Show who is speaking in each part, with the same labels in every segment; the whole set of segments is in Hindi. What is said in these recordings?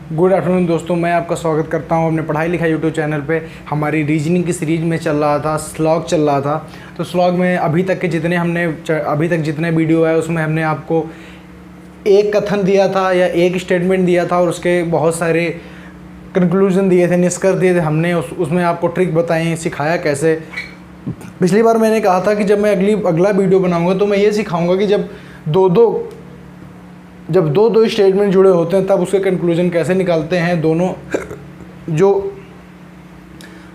Speaker 1: गुड आफ्टरनून दोस्तों, मैं आपका स्वागत करता हूं अपने पढ़ाई लिखाई यूट्यूब चैनल पे। हमारी रीजनिंग की सीरीज में चल रहा था, स्लॉग चल रहा था। तो स्लॉग में अभी तक जितने वीडियो है उसमें हमने आपको एक कथन दिया था या एक स्टेटमेंट दिया था और उसके बहुत सारे कंक्लूजन दिए थे, निष्कर्ष दिए थे। हमने उसमें आपको ट्रिक बताई, सिखाया कैसे। पिछली बार मैंने कहा था कि जब मैं अगला वीडियो बनाऊँगा तो मैं ये सिखाऊँगा कि जब दो स्टेटमेंट जुड़े होते हैं तब उसके कंक्लूजन कैसे निकालते हैं। जो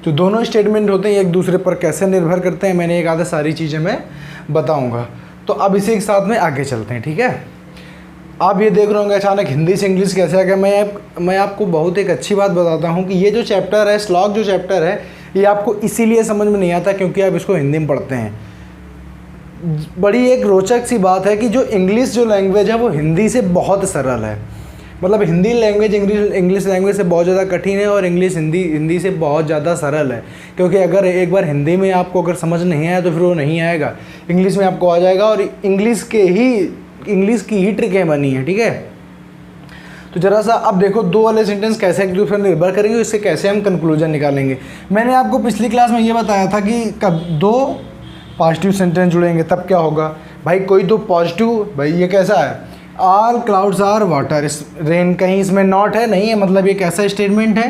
Speaker 1: दोनों स्टेटमेंट होते हैं एक दूसरे पर कैसे निर्भर करते हैं, मैंने एक आधा सारी चीज़ें मैं बताऊंगा। तो अब इसी के साथ में आगे चलते हैं, ठीक है। आप ये देख रहे होंगे अचानक हिंदी से इंग्लिश कैसे आ गया। मैं आपको बहुत एक अच्छी बात बताता हूँ कि ये जो चैप्टर है, स्लॉग जो चैप्टर है, ये आपको इसीलिए समझ में नहीं आता क्योंकि आप इसको हिंदी में पढ़ते हैं। बड़ी एक रोचक सी बात है कि जो इंग्लिश जो लैंग्वेज है वो हिंदी से बहुत सरल है। मतलब हिंदी लैंग्वेज इंग्लिश लैंग्वेज से बहुत ज़्यादा कठिन है और इंग्लिश हिंदी से बहुत ज़्यादा सरल है। क्योंकि अगर एक बार हिंदी में आपको अगर समझ नहीं आया तो फिर वो नहीं आएगा, इंग्लिश में आपको आ जाएगा। और इंग्लिश की ही ट्रिकें बनी है, ठीक है। तो ज़रा सा अब देखो, दो वाले सेंटेंस कैसे एक दूसरे पर निर्भर करेंगे, इससे कैसे हम कंक्लूजन निकालेंगे। मैंने आपको पिछली क्लास में ये बताया था कि कब दो पॉजिटिव सेंटेंस जुड़ेंगे तब क्या होगा। भाई कोई तो पॉजिटिव, भाई ये कैसा है, ऑल क्लाउड्स आर वाटर, इस रेन कहीं इसमें नॉट है, नहीं है, मतलब ये कैसा स्टेटमेंट है,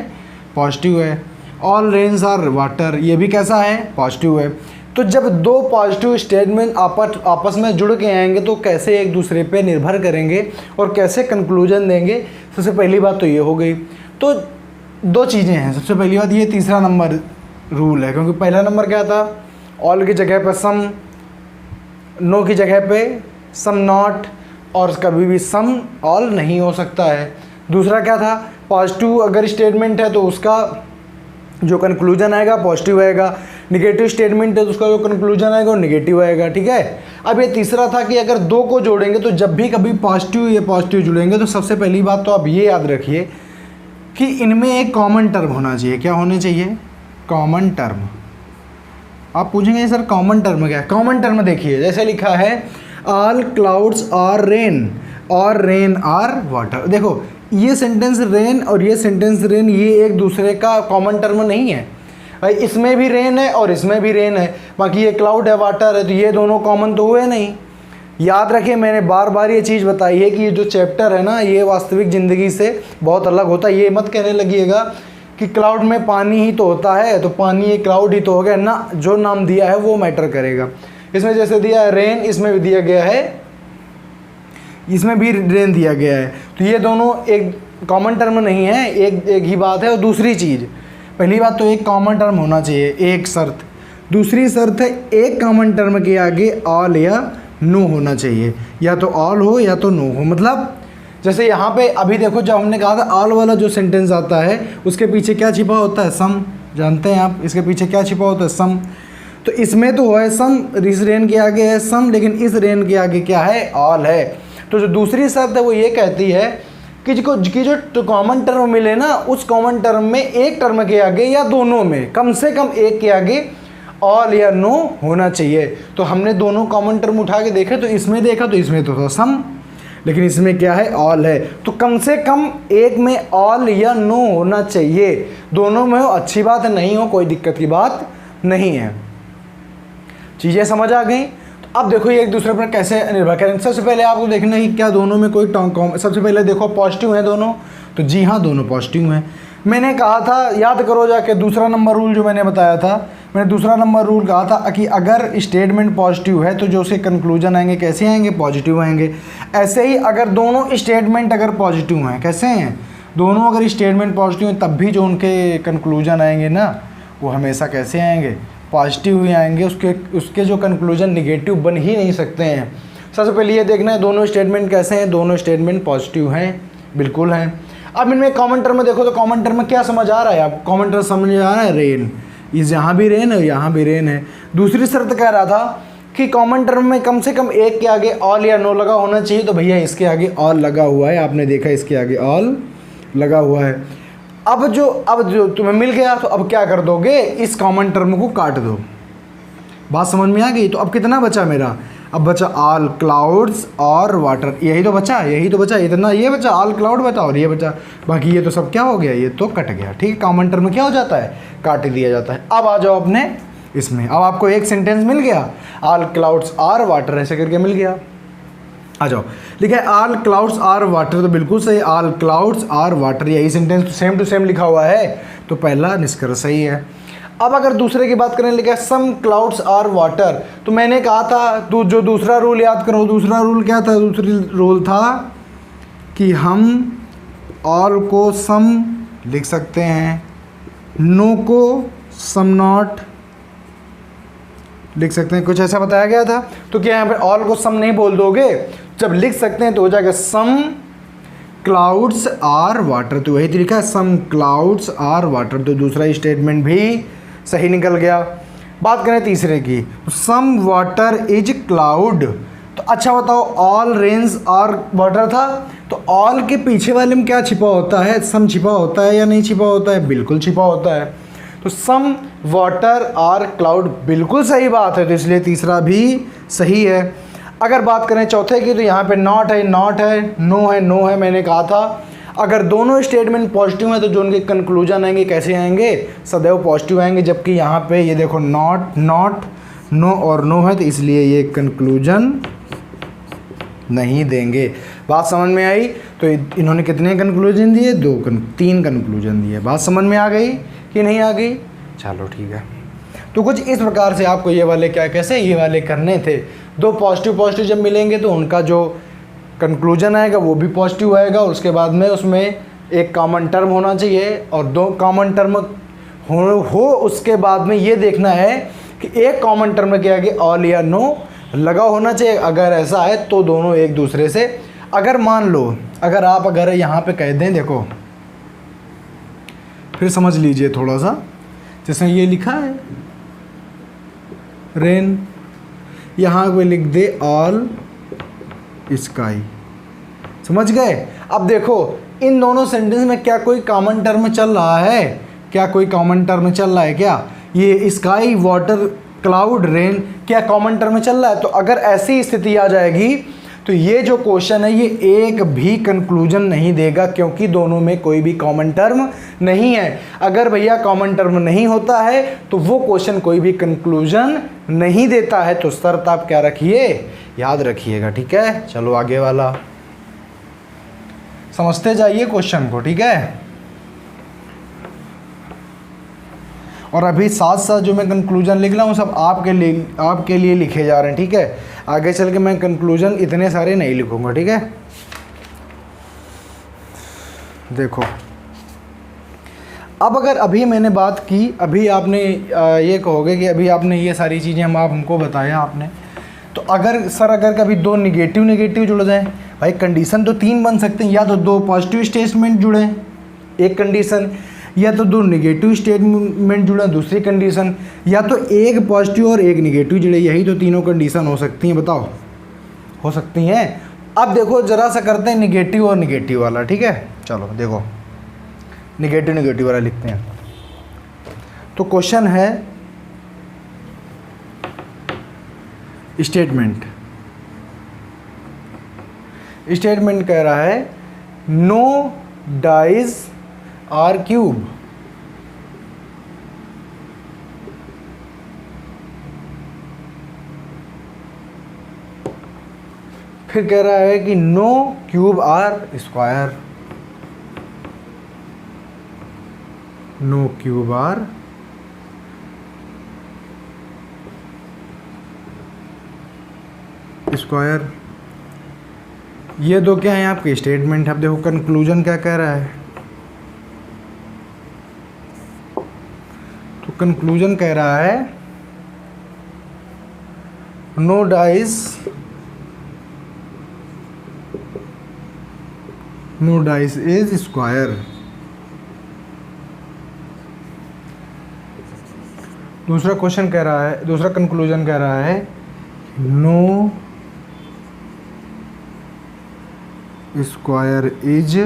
Speaker 1: पॉजिटिव है। ऑल रेन्स आर वाटर, ये भी कैसा है, पॉजिटिव है। तो जब दो पॉजिटिव स्टेटमेंट आपस में जुड़ के आएंगे तो कैसे एक दूसरे पे निर्भर करेंगे और कैसे कंक्लूजन देंगे। सबसे पहली बात तो ये हो गई। तो दो चीज़ें हैं। सबसे पहली बात ये तीसरा नंबर रूल है, क्योंकि पहला नंबर क्या था, ऑल की जगह पे सम, नो की जगह पे सम नॉट, और कभी भी सम ऑल नहीं हो सकता है। दूसरा क्या था, पॉजिटिव अगर स्टेटमेंट है तो उसका जो कंक्लूजन आएगा पॉजिटिव आएगा, निगेटिव स्टेटमेंट है तो उसका जो कंक्लूजन आएगा वो निगेटिव आएगा, ठीक है। अब ये तीसरा था कि अगर दो को जोड़ेंगे तो जब भी कभी पॉजिटिव या पॉजिटिव जुड़ेंगे तो सबसे पहली बात तो आप ये याद रखिए कि इनमें एक कॉमन टर्म होना चाहिए। क्या होने चाहिए, कॉमन टर्म। आप पूछेंगे सर कॉमन टर्म क्या है। कॉमन टर्म देखिए, जैसे लिखा है ऑल क्लाउड्स आर रेन और रेन आर वाटर। देखो ये सेंटेंस रेन और ये सेंटेंस रेन, ये एक दूसरे का कॉमन टर्म नहीं है भाई। इसमें भी रेन है और इसमें भी रेन है, बाकी ये क्लाउड है वाटर है, तो ये दोनों कॉमन तो हुए नहीं। याद रखिए, मैंने बार बार ये चीज़ बताई है कि ये जो चैप्टर है ना, ये वास्तविक ज़िंदगी से बहुत अलग होता है। ये मत कहने लगिएगा कि क्लाउड में पानी ही तो होता है तो पानी ये क्लाउड ही तो हो गया ना, जो नाम दिया है वो मैटर करेगा। इसमें जैसे दिया है रेन, इसमें भी दिया गया है, इसमें भी रेन दिया गया है, तो ये दोनों एक कॉमन टर्म नहीं है, एक ही बात है। और दूसरी चीज़, पहली बात तो एक कॉमन टर्म होना चाहिए, एक शर्त। दूसरी शर्त है एक कॉमन टर्म के आगे ऑल या नो होना चाहिए, या तो ऑल हो या तो नो हो। मतलब जैसे यहाँ पे अभी देखो, जब हमने कहा था ऑल वाला जो सेंटेंस आता है उसके पीछे क्या छिपा होता है, सम। जानते हैं आप इसके पीछे क्या छिपा होता है, सम। तो इसमें तो है सम, इस रेन के आगे है सम, लेकिन इस रेन के आगे क्या है, ऑल है। तो जो दूसरी शर्त है वो ये कहती है कि जो कॉमन टर्म मिले ना, उस कॉमन टर्म में एक टर्म के आगे या दोनों में कम से कम एक के आगे ऑल या नो होना चाहिए। तो हमने दोनों कॉमन टर्म उठा के देखे, तो इसमें देखा तो इसमें तो था सम, लेकिन इसमें क्या है, ऑल है। तो कम से कम एक में ऑल या नो होना चाहिए। दोनों में हो अच्छी बात है, नहीं हो कोई दिक्कत की बात नहीं है। चीज़ें समझ आ गई। तो अब देखो ये एक दूसरे पर कैसे निर्भर करें। सबसे पहले आपको देखना है कि क्या दोनों में कोई सबसे पहले देखो पॉजिटिव है दोनों, तो जी हाँ दोनों पॉजिटिव हैं। मैंने कहा था, याद करो जाके, दूसरा नंबर रूल जो मैंने बताया था, मैंने दूसरा नंबर रूल कहा था कि अगर स्टेटमेंट पॉजिटिव है तो जो उसके कंक्लूजन आएंगे कैसे आएंगे, पॉजिटिव आएंगे। ऐसे ही अगर दोनों स्टेटमेंट अगर पॉजिटिव हैं, कैसे हैं, दोनों अगर स्टेटमेंट पॉजिटिव हैं तब भी जो उनके कंक्लूजन आएंगे ना, वो हमेशा कैसे आएंगे, पॉजिटिव ही आएंगे। उसके जो कंक्लूजन निगेटिव बन ही नहीं सकते हैं। सबसे पहले ये देखना है दोनों स्टेटमेंट कैसे हैं, दोनों स्टेटमेंट पॉजिटिव हैं, बिल्कुल हैं। अब इनमें कॉमन टर्म में देखो, तो कॉमन टर्म में क्या समझ आ रहा है आपको, कॉमन टर्म समझ आ रहा है, रेन। इस यहाँ भी रेन है, यहाँ भी रेन है। दूसरी शर्त कह रहा था कि कॉमन टर्म में कम से कम एक के आगे ऑल या नो लगा होना चाहिए, तो भैया इसके आगे ऑल लगा हुआ है, आपने देखा इसके आगे ऑल लगा हुआ है। अब जो तुम्हें मिल गया तो अब क्या कर दोगे, इस कॉमन टर्म को काट दो। बात समझ में आ गई। तो अब कितना बचा मेरा, अब बचा ऑल क्लाउड्स और वाटर, यही तो बचा इतना, ये बचा ऑल क्लाउड बचा और ये बचा, बाकी ये तो सब क्या हो गया, ये तो कट गया। ठीक है, कॉमन टर्म में क्या हो जाता है, काट दिया जाता है। अब आ जाओ अपने इसमें, अब आपको एक सेंटेंस मिल गया, ऑल क्लाउड्स आर वाटर ऐसे करके मिल गया। आ जाओ, लिखा है ऑल क्लाउड्स आर वाटर, तो बिल्कुल सही, ऑल क्लाउड्स आर वाटर, यही सेंटेंस सेम टू सेम लिखा हुआ है, तो पहला निष्कर्ष सही है। अब अगर दूसरे की बात करें, लिखा है सम क्लाउड्स आर वाटर, तो मैंने कहा था तो जो दूसरा रूल याद करो, दूसरा रूल क्या था, दूसरी रूल था कि हम ऑल को सम लिख सकते हैं, नो को सम नॉट लिख सकते हैं, कुछ ऐसा बताया गया था। तो क्या यहाँ पे ऑल को सम नहीं बोल दोगे, जब लिख सकते हैं तो हो जाएगा सम क्लाउड्स आर वाटर, तो वही तरीका है सम क्लाउड्स आर वाटर, तो दूसरा स्टेटमेंट भी सही निकल गया। बात करें तीसरे की, सम वाटर इज क्लाउड, तो अच्छा बताओ ऑल रेन्स आर वाटर था, तो ऑल के पीछे वाले में क्या छिपा होता है, सम छिपा होता है या नहीं छिपा होता है, बिल्कुल छिपा होता है, तो सम वाटर आर क्लाउड बिल्कुल सही बात है, तो इसलिए तीसरा भी सही है। अगर बात करें चौथे की, तो यहाँ पे नॉट है, नो है, नो है, मैंने कहा था अगर दोनों स्टेटमेंट पॉजिटिव हैं तो जो उनके कंक्लूजन आएंगे कैसे आएंगे, सदैव पॉजिटिव आएंगे, जबकि यहाँ पे ये देखो नॉट, नो और नो है, तो इसलिए ये कंक्लूजन नहीं देंगे। बात समझ में आई? तो इन्होंने कितने कंक्लूजन दिए, 3 कंक्लूजन दिए। बात समझ में आ गई कि नहीं आ गई? चलो ठीक है। तो कुछ इस प्रकार से आपको ये वाले कैसे ये वाले करने थे। 2 पॉजिटिव जब मिलेंगे तो उनका जो कंक्लूजन आएगा वो भी पॉजिटिव आएगा, और उसके बाद में उसमें एक कॉमन टर्म होना चाहिए, और 2 कॉमन टर्म हो उसके बाद में ये देखना है कि एक कॉमन टर्म के आगे ऑल या नो लगा होना चाहिए। अगर ऐसा है तो दोनों एक दूसरे से, अगर मान लो अगर यहाँ पे कह दें, देखो फिर समझ लीजिए थोड़ा सा, जैसे ये लिखा है रेन, यहाँ पे लिख दे ऑल स्काई, समझ गए? अब देखो इन दोनों सेंटेंस में क्या कोई कॉमन टर्म चल रहा है, क्या कोई कॉमन टर्म चल रहा है क्या? ये स्काई, वाटर, क्लाउड, रेन क्या कॉमन टर्म चल रहा है? तो अगर ऐसी स्थिति आ जाएगी तो ये जो क्वेश्चन है ये एक भी कंक्लूजन नहीं देगा, क्योंकि दोनों में कोई भी कॉमन टर्म नहीं है। अगर भैया कॉमन टर्म नहीं होता है तो वो क्वेश्चन कोई भी कंक्लूजन नहीं देता है। तो शर्त आप क्या रखिए, याद रखिएगा, ठीक है? चलो आगे वाला समझते जाइए क्वेश्चन को, ठीक है? और अभी साथ साथ जो मैं कंक्लूजन लिख रहा हूँ सब आपके लिए लिखे जा रहे हैं, ठीक है? आगे चल के मैं कंक्लूजन इतने सारे नहीं लिखूंगा, ठीक है? देखो अब अगर अभी मैंने बात की, अभी आपने ये कहोगे कि अभी आपने ये सारी चीज़ें हमको बताया आपने, तो अगर कभी 2 निगेटिव जुड़ जाएं, भाई कंडीशन तो 3 बन सकते हैं, या तो 2 पॉजिटिव स्टेटमेंट जुड़े एक कंडीशन, या तो 2 निगेटिव स्टेटमेंट जुड़े दूसरी कंडीशन, या तो 1 पॉजिटिव और 1 निगेटिव जुड़े, यही तो तीनों कंडीशन हो सकती हैं। बताओ, हो सकती हैं? अब देखो जरा सा करते हैं निगेटिव और निगेटिव वाला, ठीक है? चलो देखो निगेटिव वाला लिखते हैं। तो क्वेश्चन है स्टेटमेंट कह रहा है नो डाइज आर क्यूब, फिर कह रहा है कि no cube are square, no cube are square. ये दो क्या है आपके स्टेटमेंट। अब देखो कंक्लूजन क्या कह रहा है, तो कंक्लूजन कह रहा है नो डाइस इज स्क्वायर। दूसरा क्वेश्चन कह रहा है, दूसरा कंक्लूजन कह रहा है no square is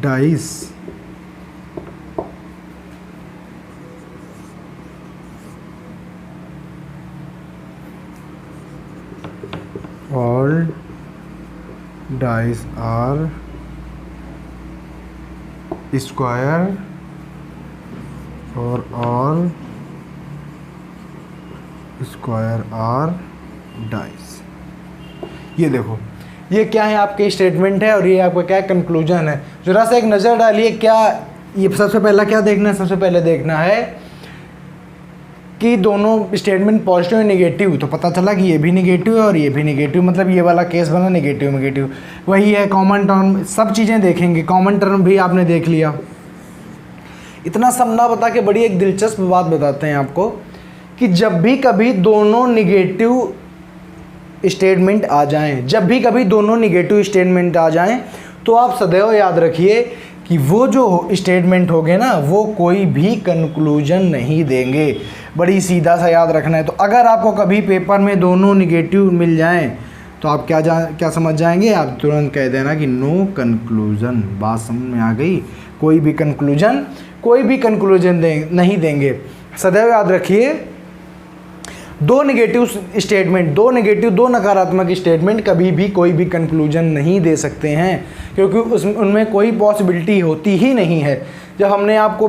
Speaker 1: dice. All dice are square और ऑल स्क्वायर आर डाइस। ये देखो, ये क्या है, आपके स्टेटमेंट है और ये आपका क्या कंक्लूजन है। जरा सा एक नज़र डालिए, क्या ये सबसे पहला क्या देखना है, सबसे पहले देखना है कि दोनों स्टेटमेंट पॉजिटिव और नेगेटिव। तो पता चला कि ये भी नेगेटिव है और ये भी नेगेटिव, मतलब ये वाला केस बना नेगेटिव नेगेटिव। वही है कॉमन टर्म, सब चीज़ें देखेंगे, कॉमन टर्म भी आपने देख लिया। इतना सब ना बता के बड़ी एक दिलचस्प बात बताते हैं आपको कि जब भी कभी दोनों निगेटिव स्टेटमेंट आ जाएं, जब भी कभी दोनों निगेटिव स्टेटमेंट आ जाएं, तो आप सदैव याद रखिए कि वो जो स्टेटमेंट होंगे ना, वो कोई भी कंक्लूजन नहीं देंगे। बड़ी सीधा सा याद रखना है। तो अगर आपको कभी पेपर में दोनों निगेटिव मिल जाएं, तो आप क्या समझ जाएंगे, आप तुरंत कह देना कि नो कंक्लूजन। बात समझ में आ गई? कोई भी कंक्लूजन नहीं देंगे। सदैव याद रखिए, दो नकारात्मक स्टेटमेंट कभी भी कोई भी कंक्लूजन नहीं दे सकते हैं, क्योंकि उनमें कोई पॉसिबिलिटी होती ही नहीं है। जब हमने आपको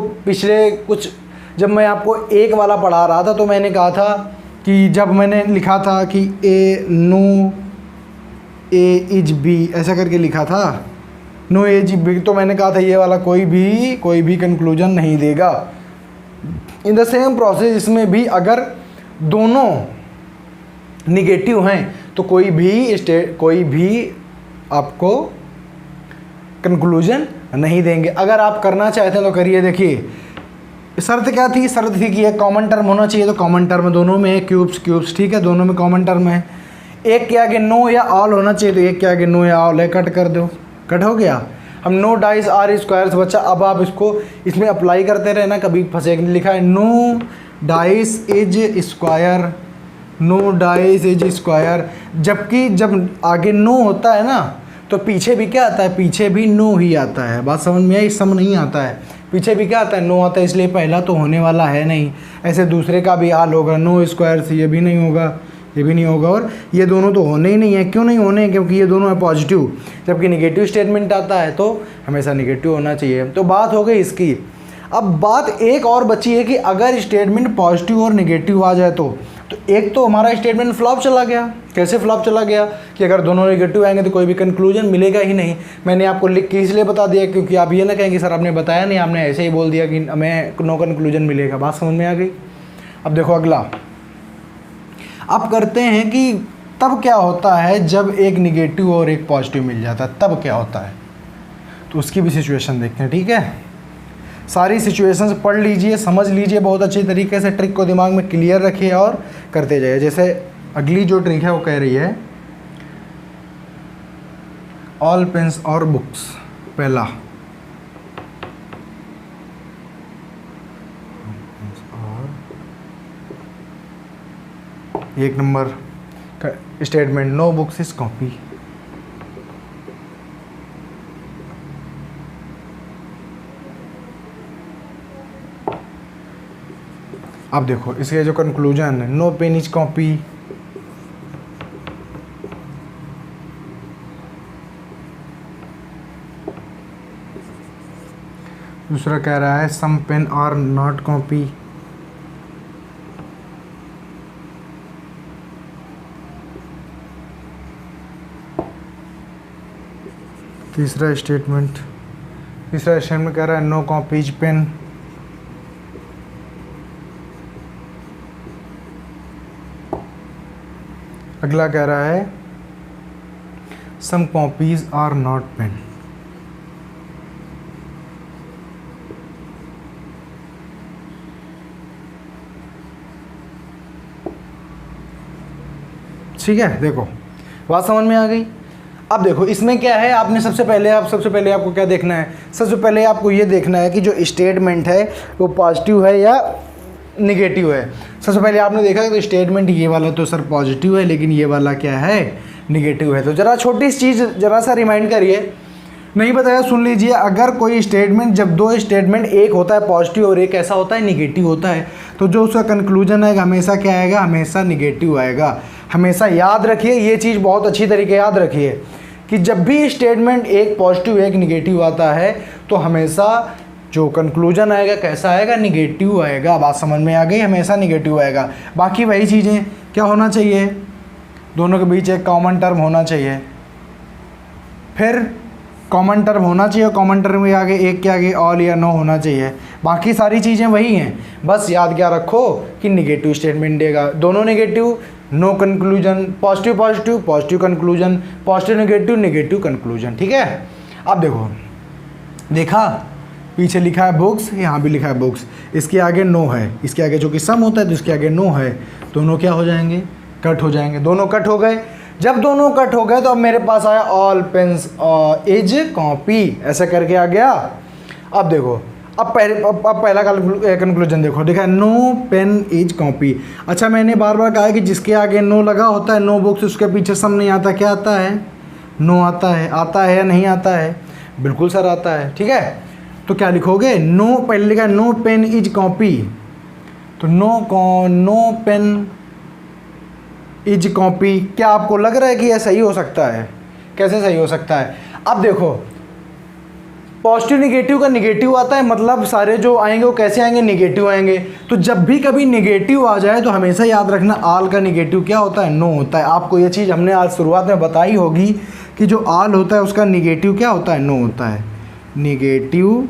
Speaker 1: जब मैं आपको एक वाला पढ़ा रहा था, तो मैंने कहा था कि जब मैंने लिखा था कि ए नो ए इज बी, ऐसा करके लिखा था, नो ए इज बी, तो मैंने कहा था ये वाला कोई भी कंक्लूजन नहीं देगा। इन द सेम प्रोसेस इसमें भी अगर दोनों निगेटिव हैं तो कोई भी आपको कंक्लूजन नहीं देंगे। अगर आप करना चाहते हैं तो करिए। देखिए शर्त क्या थी, शर्त थी कि एक कॉमन टर्म होना चाहिए, तो कॉमन टर्म दोनों में है, क्यूब्स, ठीक है, दोनों में कॉमन टर्म है। एक के आगे नो या ऑल होना चाहिए, तो एक के आगे नो या ऑल है, कट कर दो, कट हो गया। हम नो डाइस आर स्क्वायर से बच्चा, अब आप इसमें अप्लाई करते रहे ना, कभी फंसे। लिखा है no dice is square, no dice is square, जबकि जब आगे नो होता है ना, तो पीछे भी क्या आता है, पीछे भी नो ही आता है। बात समझ में आई? सम नहीं आता है, पीछे भी क्या आता है, नो आता है, इसलिए पहला तो होने वाला है नहीं। ऐसे दूसरे का भी हाल होगा, नो स्क्वायर से ये भी नहीं होगा, ये भी नहीं होगा, और ये दोनों तो होने ही नहीं है। क्यों नहीं होने? क्योंकि ये दोनों है पॉजिटिव, जबकि निगेटिव स्टेटमेंट आता है तो हमेशा निगेटिव होना चाहिए। तो बात हो गई इसकी। अब बात एक और बची है कि अगर स्टेटमेंट पॉजिटिव और निगेटिव आ जाए तो एक तो हमारा स्टेटमेंट फ्लॉप चला गया। कैसे फ्लॉप चला गया कि अगर दोनों नेगेटिव आएंगे तो कोई भी कंक्लूजन मिलेगा ही नहीं। मैंने आपको लिख के इसलिए बता दिया क्योंकि आप ये ना कहेंगे सर आपने बताया नहीं, आपने ऐसे ही बोल दिया कि हमें नो कंक्लूजन मिलेगा। बात समझ में आ गई? अब देखो अगला, अब करते हैं कि तब क्या होता है जब एक निगेटिव और एक पॉजिटिव मिल जाता है, तब क्या होता है, तो उसकी भी सिचुएशन देखते हैं। ठीक है, सारी सिचुएशंस पढ़ लीजिए, समझ लीजिए बहुत अच्छी तरीके से, ट्रिक को दिमाग में क्लियर रखिए और करते जाइए। जैसे अगली जो ट्रिक है वो कह रही है ऑल पेन्स और बुक्स। पहला एक number statement, no books is copy. अब देखो इसके जो कंक्लूजन है, नो पेन इज कॉपी। दूसरा कह रहा है some pen are not copy. तीसरा स्टेटमेंट कह रहा है नो कॉपीज पेन। अगला कह रहा है सम कॉपीज आर नॉट पेन। ठीक है, देखो बात समझ में आ गई। अब देखो इसमें क्या है, आपने सबसे पहले आपको क्या देखना है, सबसे पहले आपको ये देखना है कि जो स्टेटमेंट है वो पॉजिटिव है या निगेटिव है। सबसे पहले आपने देखा कि तो स्टेटमेंट ये वाला तो सर पॉजिटिव है, लेकिन ये वाला क्या है, निगेटिव है। तो ज़रा छोटी सी चीज़ ज़रा सा रिमाइंड करिए, नहीं बताया सुन लीजिए। अगर कोई स्टेटमेंट, जब दो स्टेटमेंट, एक होता है पॉजिटिव और एक ऐसा होता है निगेटिव होता है, तो जो उसका कंक्लूजन आएगा हमेशा क्या आएगा, हमेशा निगेटिव आएगा। हमेशा याद रखिए, ये चीज़ बहुत अच्छी तरीके याद रखिए कि जब भी स्टेटमेंट एक पॉजिटिव एक निगेटिव आता है तो हमेशा जो कंक्लूजन आएगा कैसा आएगा, निगेटिव आएगा। बात समझ में आ गई, हमेशा निगेटिव आएगा। बाकी वही चीज़ें क्या होना चाहिए, दोनों के बीच एक कॉमन टर्म होना चाहिए, फिर कॉमन टर्म होना चाहिए, कॉमन टर्म के आगे एक के आगे ऑल या नो होना चाहिए। बाकी सारी चीज़ें वही हैं, बस याद क्या रखो कि निगेटिव स्टेटमेंट देगा, दोनों negative, no conclusion, positive positive positive conclusion, positive negative negative conclusion. ठीक है, अब देखो, देखा पीछे लिखा है बुक्स, यहाँ भी लिखा है बुक्स, इसके आगे नो है, इसके आगे जो कि सम होता है तो इसके आगे नो है, दोनों क्या हो जाएंगे, कट हो जाएंगे। दोनों कट हो गए, जब दोनों कट हो गए तो अब मेरे पास आया ऑल पेन्स इज कॉपी, ऐसे करके आ गया। अब देखो, अब पहला कंक्लूजन देखो, देखा नो पेन इज कॉपी। अच्छा, मैंने बार बार कहा है कि जिसके आगे नो लगा होता है, नो बुक्स, उसके पीछे सम नहीं आता, क्या आता है, नो आता है। आता है या नहीं आता है, बिल्कुल सर आता है। ठीक है, तो क्या लिखोगे, नो, पहले लिखा है नो पेन इज कॉपी, तो नो पेन इज कॉपी। क्या आपको लग रहा है कि यह सही हो सकता है, कैसे सही हो सकता है? अब देखो, पॉजिटिव निगेटिव का निगेटिव आता है, मतलब सारे जो आएंगे वो कैसे आएंगे, निगेटिव आएंगे। तो जब भी कभी निगेटिव आ जाए तो हमेशा याद रखना आल का निगेटिव क्या होता है, नो होता है। आपको ये चीज़ हमने आज शुरुआत में बताई होगी कि जो आल होता है उसका निगेटिव क्या होता है, नो होता है, निगेटिव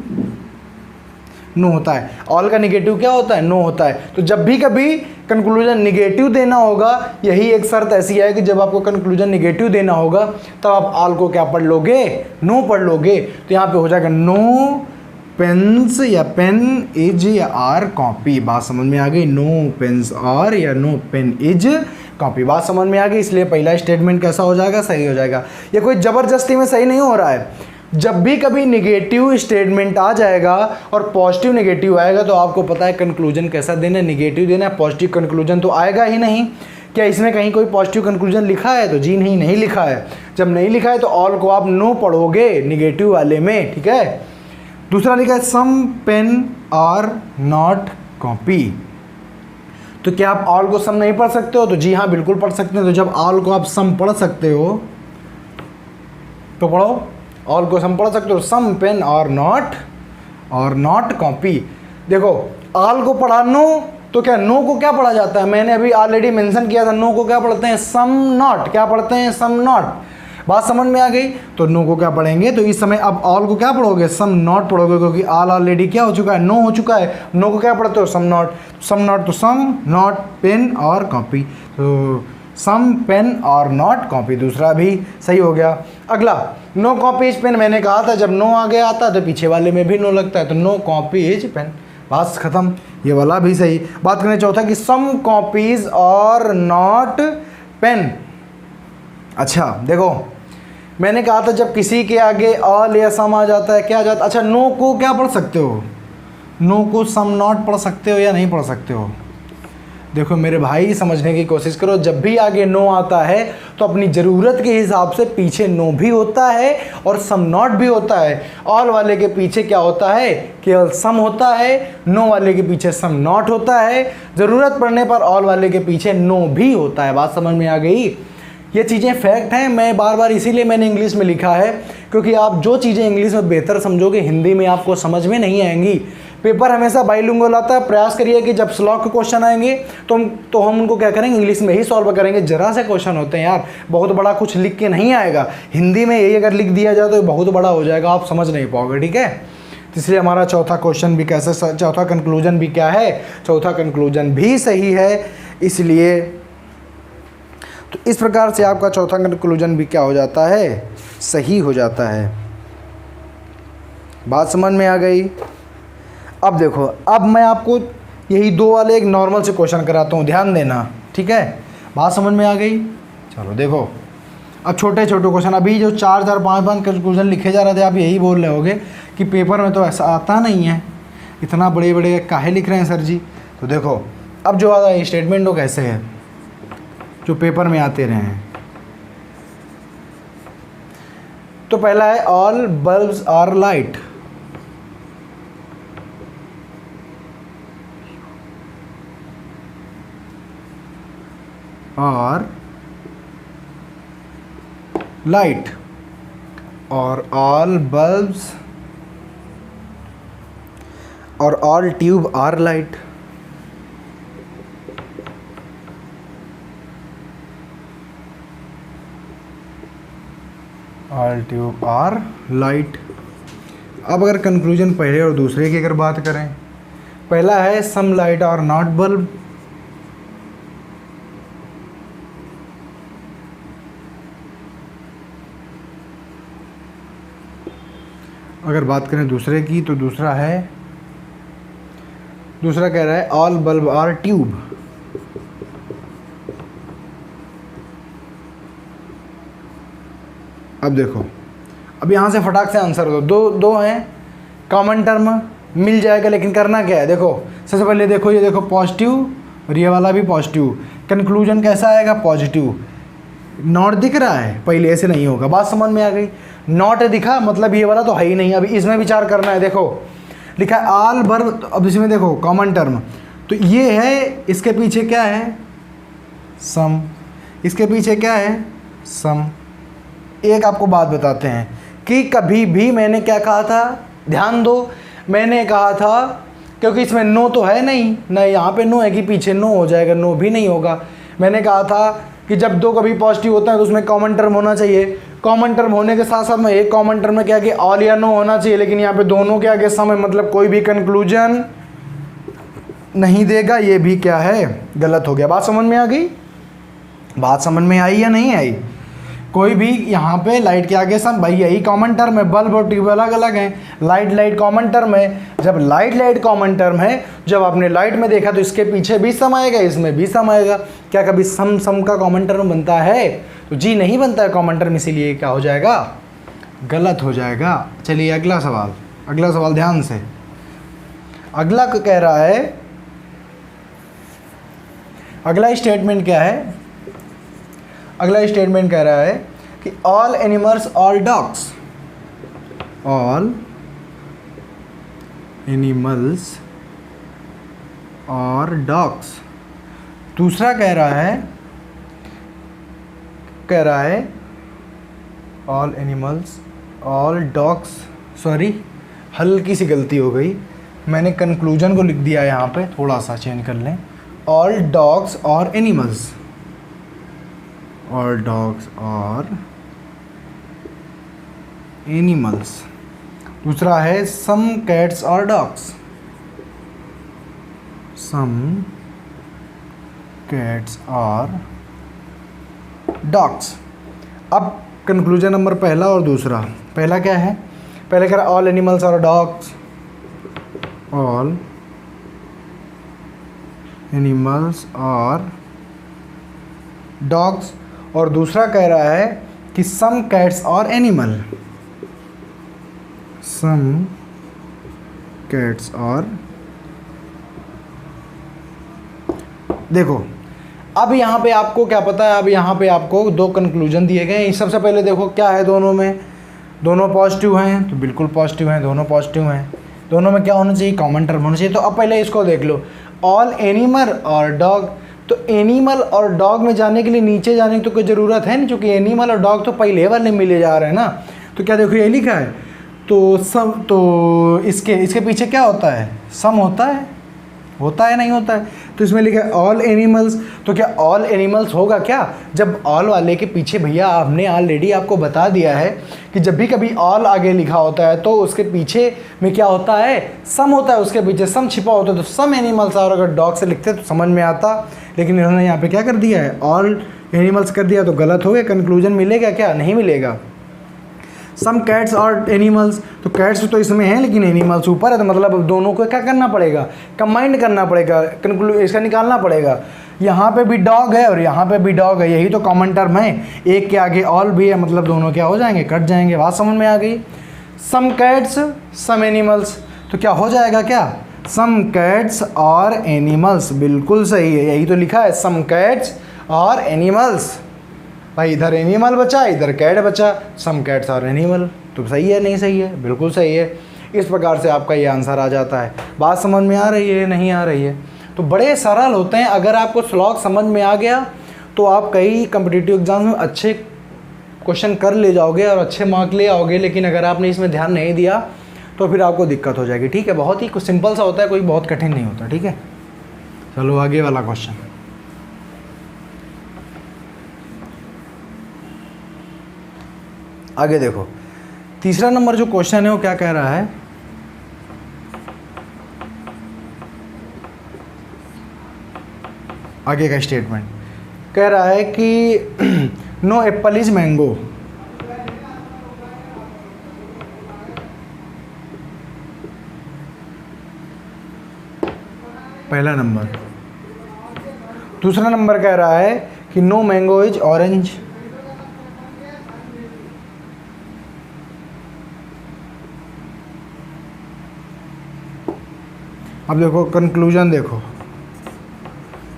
Speaker 1: नो होता है। ऑल का निगेटिव क्या होता है, नो होता है। तो जब भी कभी कंक्लूजन निगेटिव देना होगा, यही एक शर्त ऐसी है कि जब आपको कंक्लूजन निगेटिव देना होगा तब आप ऑल को क्या पढ़ लोगे, नो पढ़ लोगे। तो यहाँ पे हो जाएगा नो पेन्स या पेन इज या आर कॉपी। बात समझ में आ गई, नो पेन्स आर या नो पेन इज कॉपी। बात समझ में आ गई। इसलिए पहला स्टेटमेंट कैसा हो जाएगा, सही हो जाएगा। ये कोई ज़बरदस्ती में सही नहीं हो रहा है। जब भी कभी निगेटिव स्टेटमेंट आ जाएगा और पॉजिटिव निगेटिव आएगा तो आपको पता है कंक्लूजन कैसा देना है, निगेटिव देना है। पॉजिटिव कंक्लूजन तो आएगा ही नहीं। क्या इसमें कहीं कोई पॉजिटिव कंक्लूजन लिखा है, तो जी नहीं लिखा है। जब नहीं लिखा है तो ऑल को आप नो पढ़ोगे निगेटिव वाले में। ठीक है, दूसरा लिखा है some pen are not copy. तो क्या आप ऑल को सम नहीं पढ़ सकते हो, तो जी हाँ बिल्कुल पढ़ सकते हैं। तो जब ऑल को आप सम पढ़ सकते हो तो पढ़ो, ऑल को सम पढ़ सकते हो, सम पेन और नॉट कॉपी। देखो, ऑल को पढ़ा नो, तो क्या नो को क्या पढ़ा जाता है, मैंने अभी ऑलरेडी मेंशन किया था, नो को क्या पढ़ते हैं, सम नॉट। क्या पढ़ते हैं, सम नॉट। बात समझ में आ गई। तो नो को क्या पढ़ेंगे, तो इस समय अब ऑल को क्या पढ़ोगे, सम नॉट पढ़ोगे, क्योंकि ऑल ऑलरेडी क्या हो चुका है, नो हो चुका है। नो को क्या पढ़ते हो, सम नॉट। सम नॉट तो सम नॉट पेन और कॉपी, तो सम पेन और नॉट कॉपी, दूसरा भी सही हो गया। अगला नो कॉपी इज पेन, मैंने कहा था जब नो आगे आता है तो पीछे वाले में भी नो लगता है, तो नो कॉपी इज पेन। बात खत्म, ये वाला भी सही। बात करें चौथा कि सम कॉपीज और नॉट पेन। अच्छा देखो, मैंने कहा था जब किसी के आगे ऑल या सम आ जाता है, क्या आ जाता है। अच्छा, नो को क्या पढ़ सकते हो, नो को सम नॉट पढ़ सकते हो या नहीं पढ़ सकते हो। देखो मेरे भाई, समझने की कोशिश करो। जब भी आगे नो आता है तो अपनी ज़रूरत के हिसाब से पीछे नो भी होता है और सम नॉट भी होता है। ऑल वाले के पीछे क्या होता है, केवल सम होता है। नो वाले के पीछे सम नॉट होता है। ज़रूरत पड़ने पर ऑल वाले के पीछे नो भी होता है। बात समझ में आ गई। ये चीज़ें फैक्ट हैं। मैं बार बार इसीलिए मैंने इंग्लिश में लिखा है, क्योंकि आप जो चीज़ें इंग्लिश में बेहतर समझोगे हिंदी में आपको समझ में नहीं आएंगी। पेपर हमेशा बाइलिंगुअल आता है। प्रयास करिए कि जब स्लॉग के क्वेश्चन आएंगे तो हम उनको क्या करेंगे, इंग्लिश में ही सॉल्व करेंगे। जरा से क्वेश्चन होते हैं यार, बहुत बड़ा कुछ लिख के नहीं आएगा। हिंदी में यही अगर लिख दिया जाए तो बहुत बड़ा हो जाएगा, आप समझ नहीं पाओगे। ठीक है, तो इसलिए हमारा चौथा क्वेश्चन भी कैसे, चौथा कंक्लूजन भी क्या है, चौथा कंक्लूजन भी सही है। इसलिए तो इस प्रकार से आपका चौथा कंक्लूजन भी क्या हो जाता है, सही हो जाता है। बात समझ में आ गई। अब देखो, अब मैं आपको यही दो वाले एक नॉर्मल से क्वेश्चन कराता हूँ, ध्यान देना। ठीक है, बात समझ में आ गई। चलो देखो, अब छोटे छोटे क्वेश्चन, अभी जो 4 4 5 5 कंक्लूजन लिखे जा रहे थे, आप यही बोल रहे होगे कि पेपर में तो ऐसा आता नहीं है, इतना बड़े बड़े काहे लिख रहे हैं सर जी। तो देखो, अब जो आता स्टेटमेंट वो कैसे है, जो पेपर में आते रहे हैं। तो पहला है ऑल बल्ब्स आर लाइट। और लाइट और ऑल बल्ब्स और all tube are light. All tube are light. अब अगर कंक्लूजन पहले और दूसरे की अगर बात करें, पहला है some light are not bulb. अगर बात करें दूसरे की तो दूसरा कह रहा है ऑल बल्ब आर ट्यूब। अब देखो, अब यहाँ से फटाक से आंसर दो, दो हैं कॉमन टर्म मिल जाएगा, लेकिन करना क्या है। देखो सबसे पहले देखो, ये देखो पॉजिटिव और ये वाला भी पॉजिटिव, कंक्लूजन कैसा आएगा, पॉजिटिव। नॉट दिख रहा है, पहले ऐसे नहीं होगा, बात समझ में आ गई। नॉट दिखा मतलब ये वाला तो है ही नहीं, अभी इसमें विचार करना है। देखो लिखा है ऑल बल्ब, अब इसमें देखो कॉमन टर्म, तो ये है, इसके पीछे क्या है, सम, इसके पीछे क्या है, सम। एक आपको बात बताते हैं कि कभी भी मैंने क्या कहा था, ध्यान दो, मैंने कहा था क्योंकि इसमें नो तो है नहीं ना, यहाँ पे नो है कि पीछे नो हो जाएगा, नो भी नहीं होगा। मैंने कहा था कि जब दो कभी पॉजिटिव होता है तो उसमें कॉमन टर्म होना चाहिए। कॉमन टर्म होने के साथ साथ में एक कॉमन टर्म में क्या कि ऑल या नो होना चाहिए, लेकिन यहाँ पे दोनों के आगे सम है, मतलब कोई भी कंक्लूजन नहीं देगा, ये भी क्या है, गलत हो गया। बात समझ में आ गई, बात समझ में आई या नहीं आई। कोई भी यहाँ पे लाइट के आगे सम, भाई यही कॉमन टर्म है, बल्ब और ट्यूब अलग अलग हैं, लाइट कॉमन टर्म है। जब लाइट कॉमन टर्म है, जब आपने लाइट में देखा तो इसके पीछे भी सम आएगा, इसमें भी सम आएगा। क्या कभी सम का कॉमन टर्म बनता है? तो जी नहीं बनता है कॉमन टर्म, इसीलिए क्या हो जाएगा, गलत हो जाएगा। चलिए अगला सवाल ध्यान से। अगला कह रहा है, अगला स्टेटमेंट क्या है, अगला स्टेटमेंट कह रहा है कि all animals all dogs, all animals और डॉग्स। दूसरा कह रहा है all animals all dogs, sorry हल्की सी गलती हो गई, मैंने कंक्लूजन को लिख दिया यहाँ पे, थोड़ा सा चेंज कर लें। ऑल डॉग्स और एनिमल्स, ऑल डॉग्स और एनिमल्स। दूसरा है सम कैट्स और डॉग्स, सम कैट्स और डॉग्स। अब कंक्लूजन नंबर पहला और दूसरा, पहला क्या है, पहले कह रहा ऑल एनिमल्स और डॉग्स, ऑल एनिमल्स और डॉग्स, और दूसरा कह रहा है कि सम कैट्स और एनिमल, सम कैट्स और। देखो अब यहाँ पे आपको क्या पता है, अब यहाँ पे आपको दो कंक्लूजन दिए गए हैं। सबसे पहले देखो क्या है, दोनों में, दोनों पॉजिटिव हैं, तो बिल्कुल पॉजिटिव हैं, दोनों पॉजिटिव हैं। दोनों में क्या होना चाहिए, कॉमन टर्म होना चाहिए। तो अब पहले इसको देख लो, ऑल एनिमल और डॉग, तो एनिमल और डॉग में जाने के लिए नीचे जाने की तो कोई ज़रूरत है नहीं, क्योंकि एनिमल और डॉग तो पहले वाले मिले जा रहे हैं ना। तो क्या देखो ये लिखा है, तो सम, तो इसके पीछे क्या होता है, सम होता है नहीं होता है। तो इसमें लिखा है ऑल एनिमल्स, तो क्या ऑल एनिमल्स होगा क्या, जब ऑल वाले के पीछे, भैया हमने ऑलरेडी आपको बता दिया है कि जब भी कभी ऑल आगे लिखा होता है तो उसके पीछे में क्या होता है, सम होता है, उसके पीछे सम छिपा होता है। तो सम एनिमल्स, और अगर डॉग से लिखते तो समझ में आता, लेकिन इन्होंने यहाँ पे क्या कर दिया है, ऑल एनिमल्स कर दिया, तो गलत हो गया। कंक्लूजन मिलेगा क्या, नहीं मिलेगा। सम कैट्स और एनिमल्स, तो कैट्स तो इसमें है लेकिन एनिमल्स ऊपर है, तो मतलब अब दोनों को क्या करना पड़ेगा, कंबाइंड करना पड़ेगा, इसका निकालना पड़ेगा। यहाँ पे भी डॉग है और यहाँ पे भी डॉग है, यही तो कॉमन टर्म है, एक के आगे ऑल भी है, मतलब दोनों क्या हो जाएंगे, कट जाएंगे। बात समझ में आ गई। सम कैट्स सम एनिमल्स, तो क्या हो जाएगा, क्या सम कैट्स और एनिमल्स, बिल्कुल सही है, यही तो लिखा है, सम कैट्स और एनिमल्स। भाई इधर एनिमल बचा, इधर कैट बचा, सम कैट्स और एनिमल, तो सही है नहीं सही है, बिल्कुल सही है। इस प्रकार से आपका ये आंसर आ जाता है। बात समझ में आ रही है, नहीं आ रही है, तो बड़े सरल होते हैं। अगर आपको स्लॉग समझ में आ गया तो आप कई कम्पिटिटिव एग्जाम्स में अच्छे क्वेश्चन कर ले जाओगे और अच्छे मार्क ले आओगे, लेकिन अगर आपने इसमें ध्यान नहीं दिया तो फिर आपको दिक्कत हो जाएगी, ठीक है। बहुत ही कुछ सिंपल सा होता है, कोई बहुत कठिन नहीं होता, ठीक है। चलो आगे वाला क्वेश्चन। आगे देखो, तीसरा नंबर जो क्वेश्चन है वो क्या कह रहा है, आगे का स्टेटमेंट कह रहा है कि नो एप्पल इज मैंगो। पहला नंबर। दूसरा नंबर कह रहा है कि नो मैंगो इज ऑरेंज। अब देखो कंक्लूजन देखो,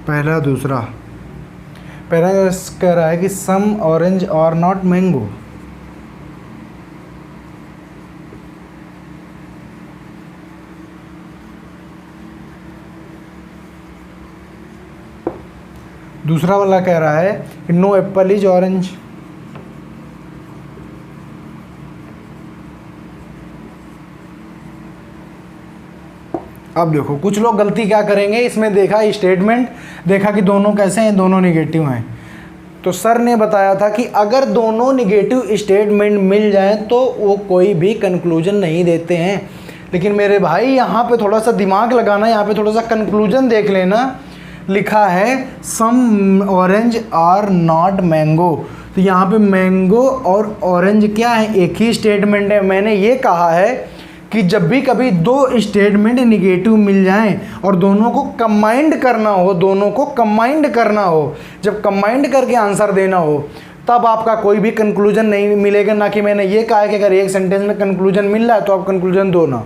Speaker 1: पहला दूसरा। पहला कह रहा है कि सम ऑरेंज और नॉट मैंगो। दूसरा वाला कह रहा है कि नो एप्पल इज ऑरेंज। अब देखो कुछ लोग गलती क्या करेंगे, इसमें देखा स्टेटमेंट, देखा कि दोनों कैसे हैं, दोनों निगेटिव हैं। तो सर ने बताया था कि अगर दोनों निगेटिव स्टेटमेंट मिल जाएं तो वो कोई भी कंक्लूजन नहीं देते हैं। लेकिन मेरे भाई यहाँ पे थोड़ा सा दिमाग लगाना, यहाँ पे थोड़ा सा कंक्लूजन देख लेना, लिखा है some orange are not mango. तो यहाँ पे मैंगो और ऑरेंज क्या है, एक ही स्टेटमेंट है। मैंने ये कहा है कि जब भी कभी दो स्टेटमेंट निगेटिव मिल जाएं और दोनों को कंबाइंड करना हो, दोनों को कंबाइंड करना हो, जब कंबाइंड करके आंसर देना हो तब आपका कोई भी कंक्लूजन नहीं मिलेगा। ना कि मैंने ये कहा है कि अगर एक सेंटेंस में कंक्लूजन मिल रहा है तो आप कंक्लूजन दो ना।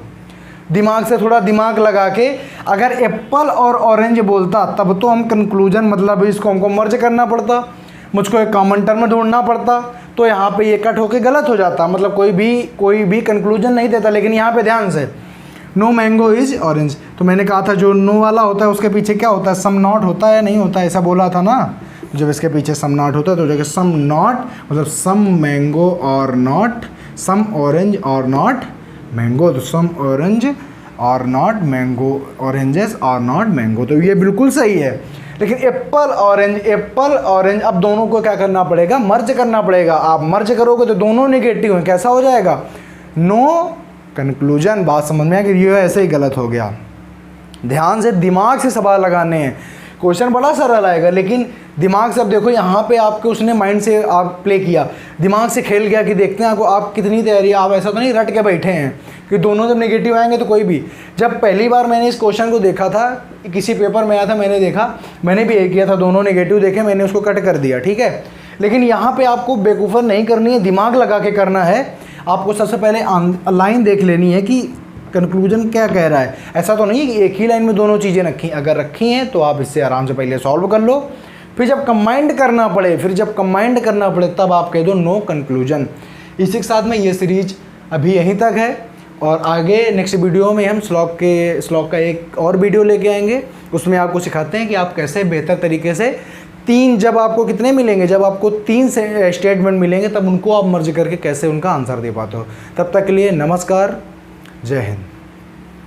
Speaker 1: दिमाग से थोड़ा दिमाग लगा के अगर एप्पल और ऑरेंज बोलता तब तो हम कंक्लूजन, मतलब इसको हमको मर्ज करना पड़ता, मुझको एक कॉमन टर्म ढूंढना पड़ता, तो यहाँ पे ये कट होके गलत हो जाता, मतलब कोई भी कंक्लूजन नहीं देता। लेकिन यहाँ पे ध्यान से नो मैंगो इज ऑरेंज, तो मैंने कहा था जो नो वाला होता है उसके पीछे क्या होता है, सम नॉट होता है, नहीं होता है, ऐसा बोला था ना। जब इसके पीछे सम नॉट होता है तो जगह सम नॉट, मतलब सम मैंगो और नॉट, सम ऑरेंज और नॉट मैंगो, तो सम ऑरेंज और नॉट मैंगो, ऑरेंजेस और नॉट मैंगो, तो ये बिल्कुल सही है। लेकिन एप्पल ऑरेंज, अब दोनों को क्या करना पड़ेगा, मर्ज करना पड़ेगा। आप मर्ज करोगे तो दोनों नेगेटिव हैं, कैसा हो जाएगा, नो कंक्लूजन। बात समझ में आ गई, ये ऐसे ही गलत हो गया। ध्यान से दिमाग से सवाल लगाने हैं, क्वेश्चन बड़ा सरल आएगा लेकिन दिमाग से। अब देखो यहाँ पे आपके उसने माइंड से आप प्ले किया, दिमाग से खेल गया कि देखते हैं आप कितनी तैयारी, आप ऐसा तो नहीं रट के बैठे हैं कि दोनों जब नेगेटिव आएंगे तो कोई भी। जब पहली बार मैंने इस क्वेश्चन को देखा था, किसी पेपर में आया था, मैंने देखा, मैंने भी यही किया था, दोनों नेगेटिव देखे, मैंने उसको कट कर दिया, ठीक है। लेकिन यहाँ पे आपको बेवकूफ़र नहीं करनी है, दिमाग लगा के करना है। आपको सबसे पहले लाइन देख लेनी है कि कंक्लूजन क्या कह रहा है। ऐसा तो नहीं कि एक ही लाइन में दोनों चीज़ें रखी, अगर रखी हैं तो आप इससे आराम से पहले सॉल्व कर लो, फिर जब कंबाइंड करना पड़े तब आप कह दो नो कंक्लूजन। इसी के साथ में ये सीरीज अभी यहीं तक है और आगे नेक्स्ट वीडियो में हम स्लॉग का एक और वीडियो लेके आएंगे। उसमें आपको सिखाते हैं कि आप कैसे बेहतर तरीके से जब आपको कितने मिलेंगे, जब आपको 3 स्टेटमेंट मिलेंगे तब उनको आप मर्ज करके कैसे उनका आंसर दे पाते हो। तब तक के लिए नमस्कार, जय हिंद।